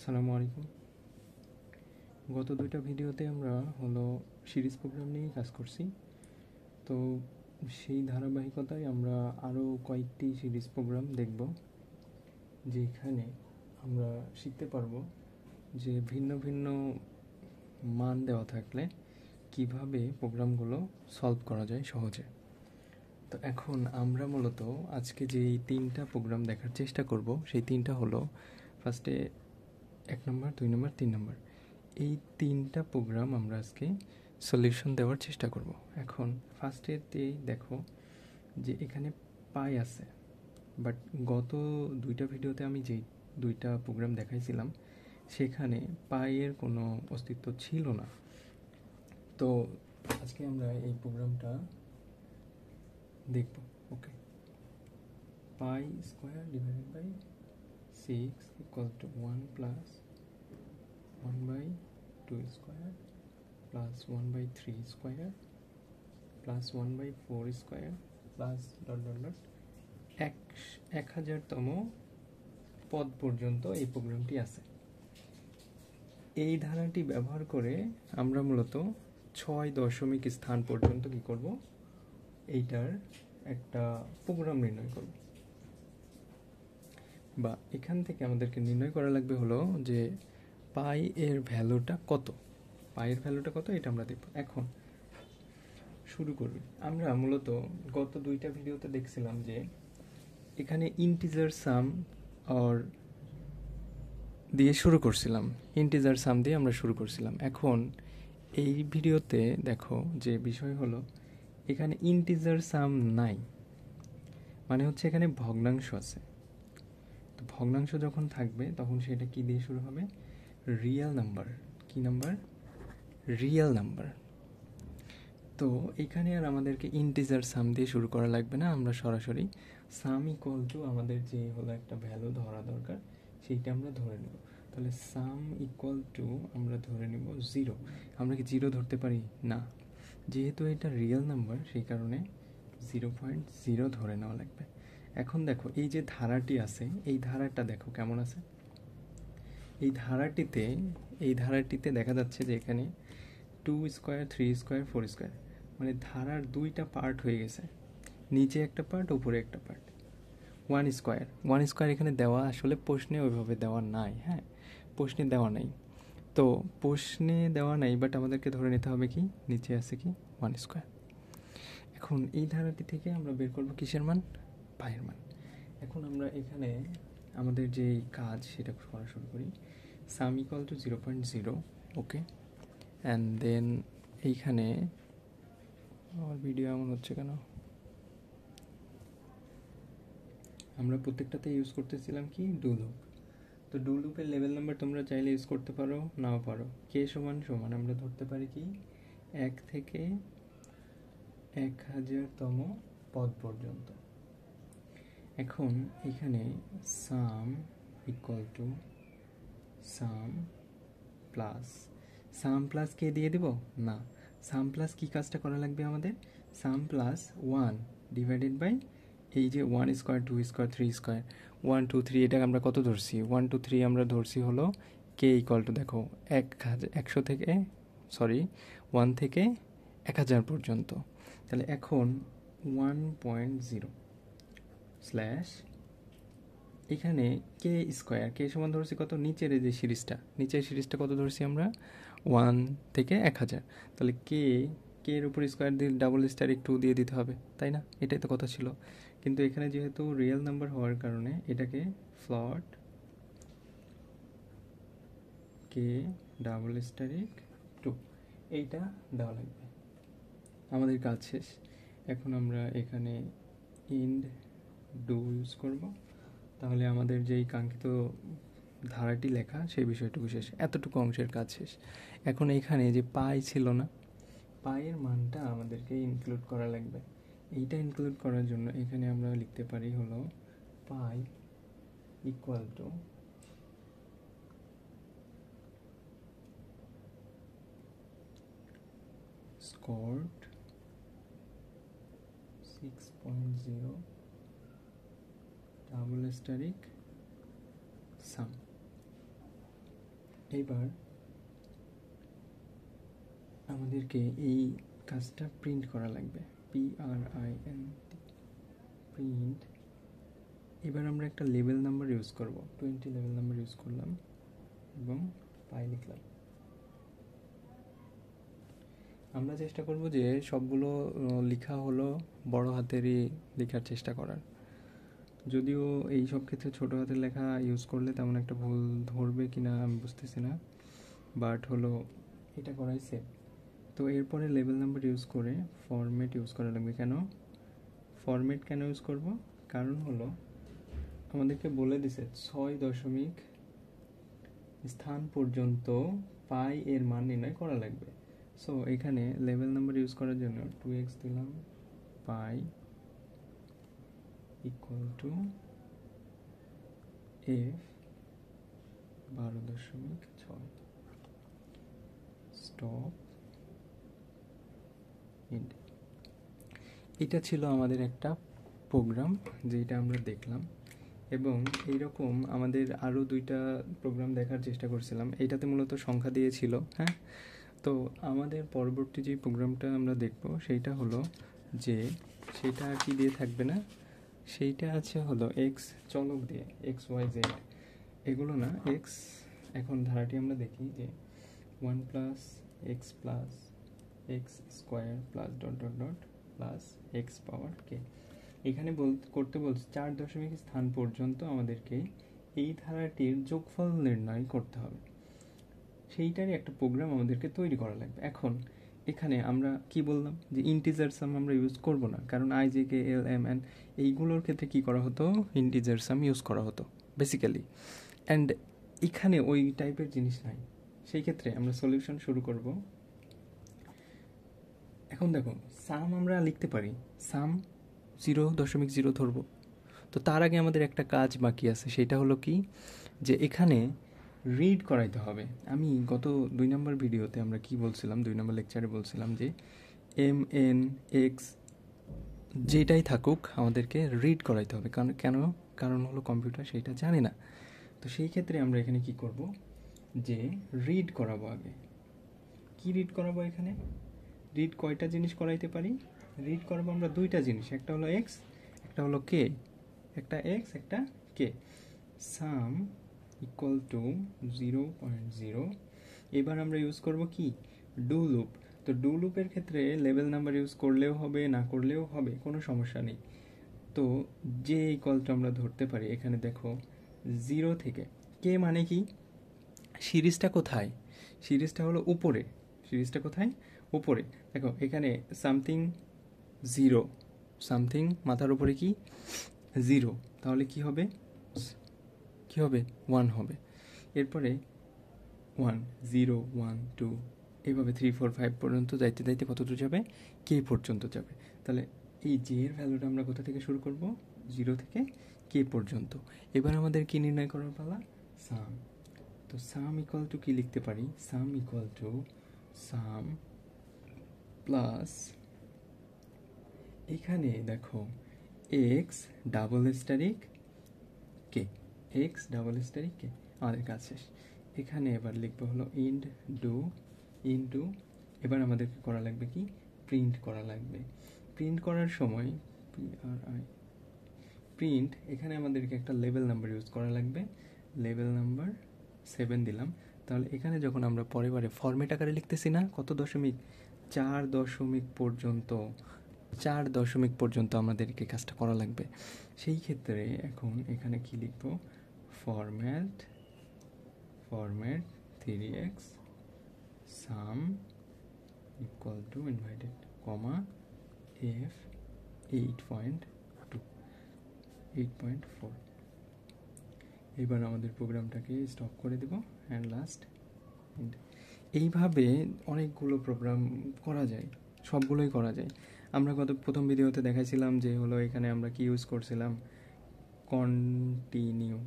আসসালামু আলাইকুম। গত দুইটা ভিডিওতে আমরা সিরিজ প্রোগ্রাম নিয়ে কাজ করছি। তো সেই ধারাবাহিকতায় আমরা আরও কয়েকটি সিরিজ প্রোগ্রাম দেখব, যেখানে আমরা শিখতে পারবো যে ভিন্ন ভিন্ন মান দেওয়া থাকলে কিভাবে প্রোগ্রামগুলো সলভ করা যায় সহজে। তো এখন আমরা মূলত আজকে যেই তিনটা প্রোগ্রাম দেখার চেষ্টা করব, সেই তিনটা হলো ফার্স্টে 1 নম্বর, 2 নম্বর, 3 নম্বর। এই তিনটা প্রোগ্রাম আমরা আজকে সলিউশন দেওয়ার চেষ্টা করব। এখন ফার্স্টেতেই দেখো যে এখানে পাই আছে, বাট গত দুইটা ভিডিওতে আমি যেই দুইটা প্রোগ্রাম দেখাইছিলাম সেখানে পাইয়ের কোনো অস্তিত্ব ছিল না। তো আজকে আমরা এই প্রোগ্রামটা দেখব। Okay, pi square divided by 6 equal to 1 plus 1/2 square plus 1/3 square plus 1/4 square plus dot dot dot 1000তম পদ পর্যন্ত এই প্রোগ্রামটি আছে। এই ধারাটি ব্যবহার করে আমরা মূলত 6 দশমিক স্থান পর্যন্ত কি করব, এইটার একটা প্রোগ্রাম নির্ণয় করব। বা এখান থেকে আমাদেরকে নির্ণয় করা লাগবে হলো যে পাই এর ভ্যালুটা কত, পাইয়ের ভ্যালুটা কত এটা আমরা দেখব। এখন শুরু করবি। আমরা মূলত গত দুইটা ভিডিওতে দেখছিলাম যে এখানে ইন্টিজার সাম অর দিয়ে শুরু করছিলাম, ইন্টিজার সাম দিয়ে আমরা শুরু করছিলাম। এখন এই ভিডিওতে দেখো যে বিষয় হলো এখানে ইন্টিজার সাম নাই, মানে হচ্ছে এখানে ভগ্নাংশ আছে। তো ভগ্নাংশ যখন থাকবে তখন সেটা কি দিয়ে শুরু হবে, রিয়েল নাম্বার। কি নাম্বার? Real number. তো এখানে আর আমাদেরকে ইন্টিজার সাম দিয়ে শুরু করা লাগবে না, আমরা সরাসরি সাম ইকুয়াল টু আমাদের যে হলো একটা ভ্যালু ধরা দরকার সেইটা আমরা ধরে নেব। তাহলে সাম ইকুয়াল টু আমরা ধরে নেব 0। আমরা কি 0 ধরতে পারি না, যেহেতু এটা রিয়েল নাম্বার সেই কারণে 0.0 ধরে নেওয়া লাগবে। এখন দেখো এই যে ধারাটি আছে, এই ধারাটা দেখো কেমন আছে। এই ধারাটিতে দেখা যাচ্ছে যে এখানে 2 স্কোয়ার, 3 স্কোয়ার, 4 স্কোয়ার, মানে ধারার দুইটা পার্ট হয়ে গেছে, নিচে একটা পার্ট, উপরে একটা পার্ট। 1 স্কোয়ার এখানে দেওয়া আসলে প্রশ্নে ওইভাবে দেওয়া নাই। হ্যাঁ, প্রশ্নে দেওয়া নাই, তো প্রশ্নে দেওয়া নাই, বাট আমাদেরকে ধরে নিতে হবে কি নিচে আছে কি 1 স্কোয়ার। এখন এই ধারাটি থেকে আমরা বের করব কিসের মান, পায়ের মান। এখন আমরা এখানে আমাদের যে কাজ সেটা করা শুরু করি। Sum equal to 0.0। Okay, and then এইখানে আমার ভিডিও এমন হচ্ছে কেন, আমরা প্রত্যেকটাতে ইউজ করতেছিলাম কি ডু লুপ। তো ডু লুপের লেভেল নাম্বার তোমরা চাইলে ইউজ করতে পারো, নাও পারো। কে সমান সমান আমরা ধরতে পারি কি 1 থেকে 1000তম পদ পর্যন্ত। এখন এখানে sum equal to sum plus কে দিয়ে দিব না, সাম প্লাস কি কাজটা করা লাগবে আমাদের, সাম প্লাস 1 ডিভাইডেড বাই এই যে 1 স্কোয়ার, 2 স্কোয়ার, 3 স্কোয়ার, 1 2 3, এটা আমরা কত ধরছি 1 2 3 আমরা ধরছি হলো কে ইকুয়াল টু দেখো 100 থেকে 1 থেকে 1000 পর্যন্ত। তাহলে এখন 1.0 স্ল্যাশ এখানে কে স্কোয়ার, কে সমান ধরছি কত, নিচের যে সিরিজটা কত ধরছি আমরা 1 থেকে 1000। তাহলে কে এর উপর স্কোয়ার দিয়ে ডাবল স্টার একটু দিয়ে দিতে হবে, তাই না? এটাই তো কথা ছিল। কিন্তু এখানে যেহেতু রিয়েল নাম্বার হওয়ার কারণে এটাকে ফ্লট কে ডাবল স্টারিক 2 এইটা দেওয়া লাগবে। আমাদের কাজ শেষ। এখন আমরা এখানে ইন্ড ডু ইউজ করব, তাহলে আমাদের যেই কাঙ্ক্ষিত ধারাটি লেখা সেই বিষয়টুকু শেষ, এতটুকু অংশের কাজ শেষ। এখন এখানে যে পাই ছিল না, পাইয়ের মানটা আমাদেরকে ইনক্লুড করা লাগবে। এইটা ইনক্লুড করার জন্য এখানে আমরা লিখতে পারি হলো pi equal to squared 6.0 double asterisk sum. এবার আমাদেরকে এই কাজটা প্রিন্ট করা লাগবে, PRINT, প্রিন্ট। এবার আমরা একটা লেভেল নাম্বার ইউজ করব, 20 লেভেল নাম্বার ইউজ করলাম এবং পাই লিখলাম। আমরা চেষ্টা করব যে সবগুলো লেখা হলো বড় হাতেরই লেখার চেষ্টা করার, যদিও এই সব ক্ষেত্রে ছোট হাতের লেখা ইউজ করলে তেমন একটা ভুল ধরবে কিনা আমি বুঝতেছি না, বাট হলো এটা করাই সেফ। তো এরপরে লেভেল নাম্বার ইউজ করে ফরম্যাট ইউজ করা লাগবে। কেন ফরম্যাট কেন ইউজ করব? কারণ হলো আমাদেরকে বলে দিছে 6 দশমিক স্থান পর্যন্ত পাই এর মান নির্ণয় করা লাগবে। সো এখানে লেভেল নাম্বার ইউজ করার জন্য 2x দিলাম, pi equal to f 12.6 stop int. এটা ছিল আমাদের একটা প্রোগ্রাম যেটা আমরা দেখলাম, এবং এইরকম আমাদের আরও 2টা প্রোগ্রাম দেখার চেষ্টা করছিলাম। এইটাতে মূলত সংখ্যা দিয়েছিল, হ্যাঁ। তো আমাদের পরবর্তী যে প্রোগ্রামটা আমরা দেখব সেইটা হলো যে সেটা আর কি দিয়ে থাকবে না, সেইটা আছে হলো এক্স চলক দিয়ে, এক্স ওয়াই জেড এগুলো না, এক্স। এখন ধারাটি আমরা দেখি যে 1 plus x plus x square plus dot dot dot plus x power কে। এখানে করতে বলছে 4 দশমিক স্থান পর্যন্ত আমাদেরকে এই ধারাটির যোগফল নির্ণয় করতে হবে, সেইটারই একটা প্রোগ্রাম আমাদেরকে তৈরি করা লাগবে। এখন এখানে আমরা কি বললাম যে ইন্টিজার সাম আমরা ইউজ করব না, কারণ I J K L M N এইগুলোর ক্ষেত্রে কি করা হতো, ইন্টিজার সাম ইউজ করা হতো বেসিক্যালি। অ্যান্ড এখানে ওই টাইপের জিনিস নাই, সেই ক্ষেত্রে আমরা সলিউশন শুরু করব। এখন দেখো সাম আমরা লিখতে পারি, সাম 0.0 ধরবো। তো তার আগে আমাদের একটা কাজ বাকি আছে, সেটা হলো কি যে এখানে রিড করাইতে হবে। আমি গত 2 নম্বর ভিডিওতে আমরা কি বলছিলাম, 2 নম্বর লেকচারে বলছিলাম যে এম এন এক্স যেটাই থাকুক আমাদেরকে রিড করাইতে হবে। কারণ হলো কম্পিউটার সেইটা জানে না। তো সেই ক্ষেত্রে আমরা এখানে কি করব যে রিড করাবো। আগে কি রিড করাবো? এখানে রিড কয়টা জিনিস করাইতে পারি? রিড করাবো আমরা 2টা জিনিস, একটা হলো এক্স, একটা হলো কে। একটা এক্স, একটা কে। সাম ইকুয়াল টু 0.0। এবার আমরা ইউজ করব কি, ডু লুপ। তো ডু লুপের ক্ষেত্রে লেভেল নাম্বার ইউজ করলেও হবে, না করলেও হবে, কোনো সমস্যা নেই। তো যে ইকুয়ালটা আমরা ধরতে পারি, এখানে দেখো 0 থেকে কে মানে কি, সিরিজটা কোথায়? সিরিজটা হলো উপরে। সিরিজটা কোথায়? উপরে। দেখো এখানে সামথিং 0, সামথিং মাথার উপরে কি 0, তাহলে কি হবে? কি হবে? 1 হবে। এরপরে 1 0 1 2 এইভাবে 3 4 5 পর্যন্ত যাইতে যাইতে কত দূর যাবে? কে পর্যন্ত যাবে। তাহলে এই জে এর ভ্যালুটা আমরা কোথা থেকে শুরু করব? 0 থেকে কে পর্যন্ত। এবার আমাদের কি নির্ণয় করার পালা? সাম। তো সাম ইকুয়াল টু কি লিখতে পারি? সাম ইকুয়াল টু সাম প্লাস, এখানে দেখো এক্স ডাবল স্টারিক কে, এক্স ডাবল স্টারিক কে, আমাদের কাজ শেষ। এখানে এবার লিখবো হলো ইন্ড ডু ইন্টু, এবার আমাদেরকে করা লাগবে কি, প্রিন্ট করা লাগবে। প্রিন্ট করার সময় প্রিন্ট, এখানে আমাদেরকে একটা লেভেল নাম্বার ইউজ করা লাগবে। লেভেল নাম্বার 7 দিলাম। তাহলে এখানে যখন আমরা পরে ফরম্যাট আকারে লিখতেছি না, কত দশমিক, 4 দশমিক পর্যন্ত, 4 দশমিক পর্যন্ত আমাদেরকে কাজটা করা লাগবে। সেই ক্ষেত্রে এখন এখানে কি লিখবো, format 3x sum equal to invited comma f 8.4। এবার আমাদের প্রোগ্রামটাকে স্টপ করে দেব অ্যান্ড লাস্ট। এইভাবে অনেকগুলো প্রোগ্রাম করা যায়, সবগুলোই করা যায়। আমরা প্রথম ভিডিওতে দেখাইছিলাম যে হলো এখানে আমরা কি ইউজ করছিলাম, কন্টিনিউ।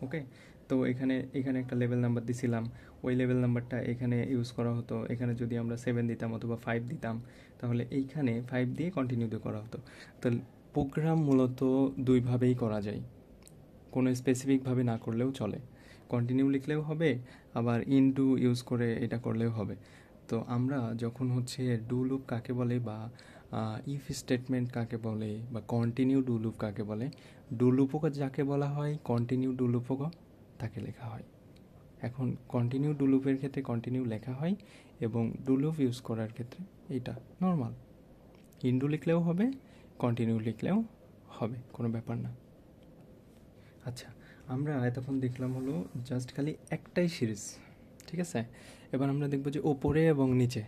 ওকে, তো এখানে একটা লেভেল নাম্বার দিছিলাম, ওই লেভেল নাম্বারটা এখানে ইউজ করা হতো। এখানে যদি আমরা 7 দিতাম অথবা 5 দিতাম, তাহলে এইখানে 5 দিয়ে কন্টিনিউ দিয়ে করা হতো। তো প্রোগ্রাম মূলত 2ভাবেই করা যায়। কোনো স্পেসিফিকভাবে না করলেও চলে, কন্টিনিউ লিখলেও হবে, আবার ইনটু ইউজ করে এটা করলেও হবে। তো আমরা যখন হচ্ছে ডু লুপ কাকে বলে বা ইফ স্টেটমেন্ট কাকে বলে বা কন্টিনিউ ডু লুপ কাকে বলে, ডু লুপও যাকে বলা হয় কন্টিনিউ ডু লুপও তাকে লেখা হয়। এখন কন্টিনিউ ডু লুপের ক্ষেত্রে কন্টিনিউ লেখা হয় এবং ডু লুপ ইউজ করার ক্ষেত্রে এইটা নর্মাল, ইনডু লিখলেও হবে, কন্টিনিউ লিখলেও হবে, কোনো ব্যাপার না। আচ্ছা, আমরা এতক্ষণ দেখলাম হলো জাস্ট খালি একটাই সিরিজ, ঠিক আছে। এবার আমরা দেখবো যে ওপরে এবং নিচে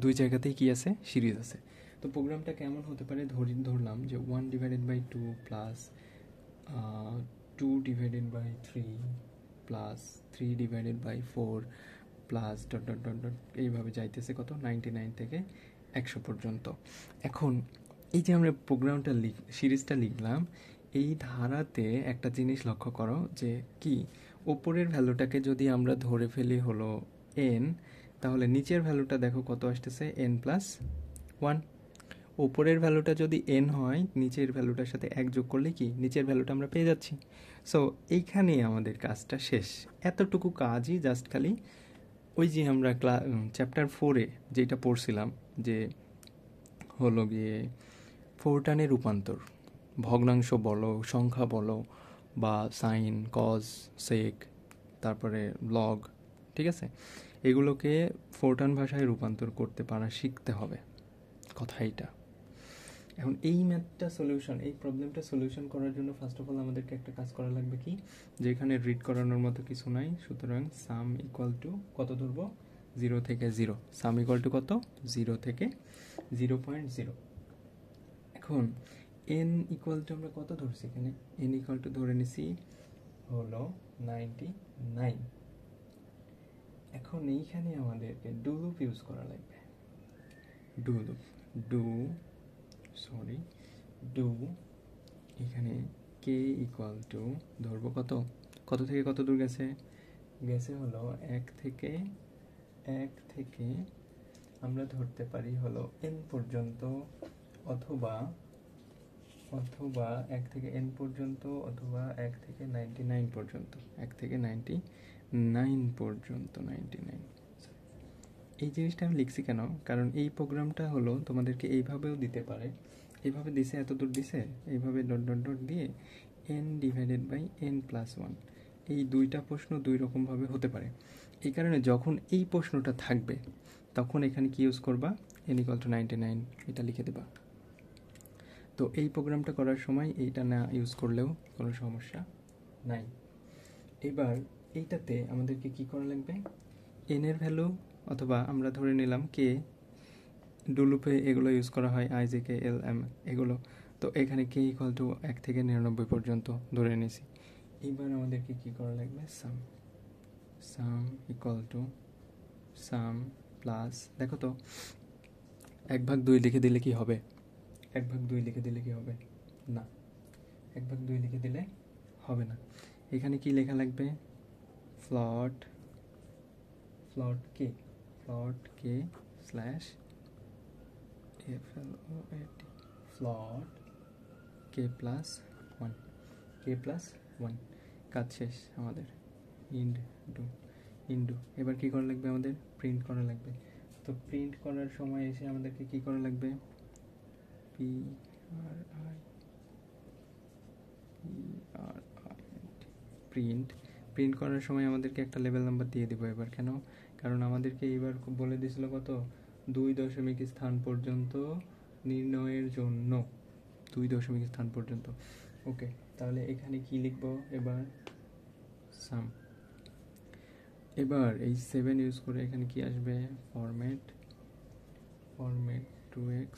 দুই জায়গাতেই কি আছে, সিরিজ আছে। তো প্রোগ্রামটা কেমন হতে পারে, ধরলাম যে 1/2 plus 2/3 plus 3/4 plus dot dot dot dot এইভাবে যাইতেছে কত 99 থেকে 100 পর্যন্ত। এখন এই যে আমরা প্রোগ্রামটা সিরিজটা লিখলাম, এই ধারাতে একটা জিনিস লক্ষ্য করো যে কি, ওপরের ভ্যালুটাকে যদি আমরা ধরে ফেলি হলো n, তাহলে নিচের ভ্যালুটা দেখো কত আসতেছে n+1। ওপরের ভ্যালুটা যদি n হয়, নিচের ভ্যালুটার সাথে 1 যোগ করলে কি নিচের ভ্যালুটা আমরা পেয়ে যাচ্ছি। সো এইখানেই আমাদের কাজটা শেষ, এতটুকু কাজই জাস্ট খালি ওই যে আমরা চ্যাপ্টার 4-এ যেটা পড়ছিলাম যে হলো গিয়ে ফোরটানের রূপান্তর, ভগ্নাংশ বলো, সংখ্যা বলো, বা সাইন, কজ, সেক, তারপরে লগ, ঠিক আছে, এগুলোকে ফোরটান ভাষায় রূপান্তর করতে পারা শিখতে হবে, কথা এইটা। এখন এই ম্যাথটা সলিউশন, এই প্রবলেমটা সলিউশন করার জন্য ফার্স্ট অফ অল আমাদেরকে একটা কাজ করা লাগবে কি, যেখানে রিড করানোর মতো কিছু নাই, সুতরাং সাম ইকুয়াল টু কত ধরবো, 0 থেকে 0, সাম ইকুয়াল টু কত, 0 থেকে 0.0। এখন n ইকুয়াল টু আমরা কত ধরছি এখানে, n ইকুয়াল টু ধরে নিছি হলো 99। এখন এইখানে আমাদেরকে ডু লুপ ইউজ করা লাগবে, ডু লুপ, ডু এখানে কে ইকুয়াল টু ধরবো কত, কত থেকে কত দূর গেছে, হলো 1 থেকে আমরা ধরতে পারি হলো n পর্যন্ত, অথবা 1 থেকে n পর্যন্ত, অথবা 1 থেকে 99 পর্যন্ত, 1 থেকে 99 পর্যন্ত, 99। এই জিনিসটা আমি লিখছি কেন, কারণ এই প্রোগ্রামটা হলো তোমাদেরকে এইভাবেও দিতে পারে, এইভাবে দিছে, এত দূর দিছে, এইভাবে ডট ডট ডট দিয়ে n/n+1, এই দুইটা প্রশ্ন দুই রকমভাবে হতে পারে। এই কারণে যখন এই প্রশ্নটা থাকবে তখন এখানে কি ইউজ করবা, n=99 এটা লিখে দেবা। তো এই প্রোগ্রামটা করার সময় এইটা না ইউজ করলেও কোনো সমস্যা নাই। এবার এইটাতে আমাদেরকে কি করা লাগবে, n এর ভ্যালু, অথবা আমরা ধরে নিলাম কে, ডুলুপে এগুলো ইউজ করা হয় i, j, k, l, m এগুলো, তো এখানে কে ইকুয়াল টু 1 থেকে 99 পর্যন্ত ধরে নিয়েছি। এবার আমাদেরকে কি করা লাগবে, সাম ইকুয়াল টু সাম প্লাস, দেখো তো 1/2 লিখে দিলে কি হবে, 1/2 লিখে দিলে কি হবে না, 1/2 লিখে দিলে হবে না। এখানে কি লেখা লাগবে, ফ্লট কে স্ল্যাশ FLOAT, ফ্লট k+1, কাজ শেষ আমাদের, ইন্ডু। এবার কি করা লাগবে, আমাদের প্রিন্ট করা লাগবে। তো প্রিন্ট করার সময় এসে আমাদেরকে কি করা লাগবে, প্রিন্ট করার সময় আমাদেরকে একটা লেভেল নাম্বার দিয়ে দিব এবার। কেন, কারণ আমাদেরকে এবার বলে দিয়েছিল কত, 2 দশমিক স্থান পর্যন্ত নির্ণয়ের জন্য, 2 দশমিক স্থান পর্যন্ত। ওকে, তাহলে এখানে কি লিখব এবার, সাম। এবার এই 7 ইউজ করে এখানে কি আসবে, ফরম্যাট 2x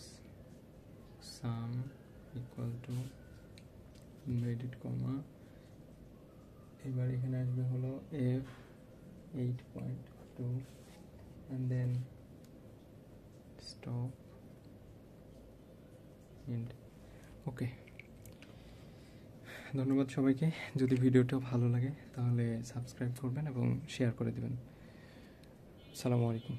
সাম ইকুয়াল টু ইনভার্টেড কমা, এবার এখানে আসবে হলো f8.2 and then stop end। ওকে, ধন্যবাদ সবাইকে। যদি ভিডিওটা ভালো লাগে তাহলে সাবস্ক্রাইব করবেন এবং শেয়ার করে দেবেন। আসসালামু আলাইকুম।